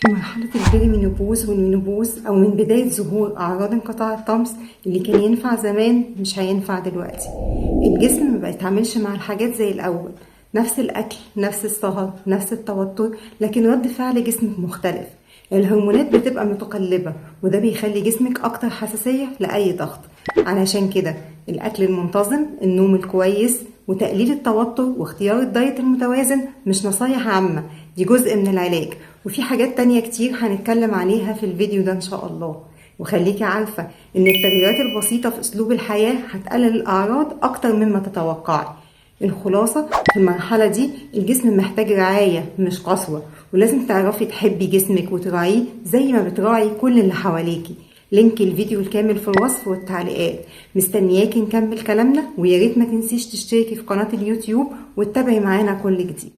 في مرحلة البيريمينوبوز والمينوبوز أو من بداية ظهور أعراض انقطاع الطمس اللي كان ينفع زمان مش هينفع دلوقتي. الجسم ما بيتعاملش مع الحاجات زي الأول، نفس الأكل، نفس السهر، نفس التوتر، لكن رد فعل جسمك مختلف. الهرمونات بتبقى متقلبة وده بيخلي جسمك أكتر حساسية لأي ضغط. علشان كده الأكل المنتظم، النوم الكويس، وتقليل التوتر واختيار الدايت المتوازن مش نصايح عامة، دي جزء من العلاج. وفي حاجات تانية كتير هنتكلم عليها في الفيديو ده إن شاء الله. وخليكي عارفة إن التغييرات البسيطة في أسلوب الحياة هتقلل الأعراض أكتر مما تتوقعي. الخلاصة في المرحلة دي الجسم محتاج رعاية مش قسوة، ولازم تعرفي تحبي جسمك وتراعيه زي ما بتراعي كل اللي حواليكي. لينك الفيديو الكامل في الوصف والتعليقات. مستنياكي نكمل كلامنا، وياريت ما تنسيش تشتركي في قناة اليوتيوب وتتابعي معانا كل جديد.